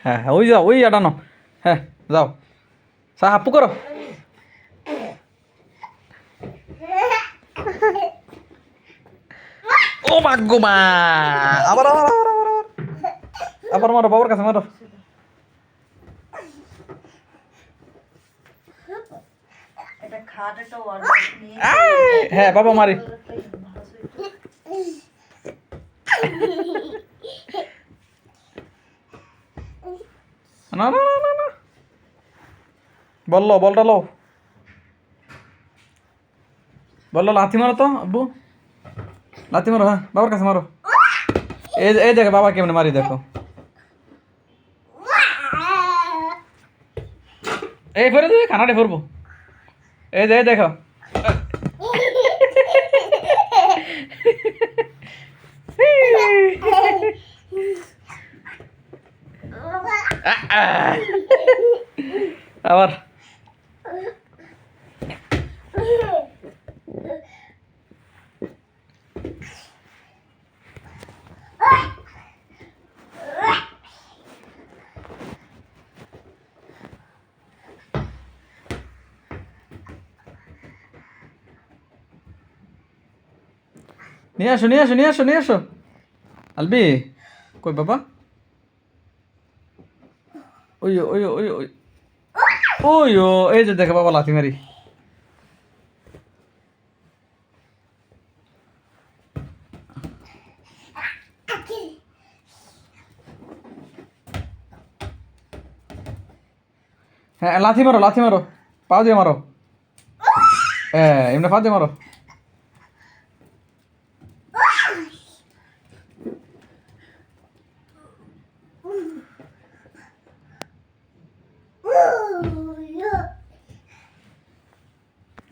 হ্যাঁ হ্যাঁ, ওই যাও, ওই আটানো। হ্যাঁ, যাও, হাপ্পু করো। ও ভাগ্য মা, আবার আবার আবার আবার আবার আবার মারো, বাবার কাছে মারো। হ্যাঁ বাবা মারি। না না না না না, বললো, বলটা লো, বললো লাথি মারো তো আব্বু, লাথি মারো, হ্যাঁ বাবার কাছে মারো। এই দেখো বাবা কেমনে মারি, দেখো। এই ফেরে দিবি, খানাটা ফেরবো। এই দেখো। আবার নিয়ে আসো, নিয়ে আসো, নিয়ে আসো, নিয়ে আসো। আলবি কই বাবা? ওই ওই ওই ওই ওই ও, এই যে দেখো বাবা লাথি মারি। হ্যাঁ লাথি মারো, লাথি মারো, পা দিয়ে মারো। হ্যাঁ এমনি পা দিয়ে মারো।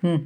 হুম।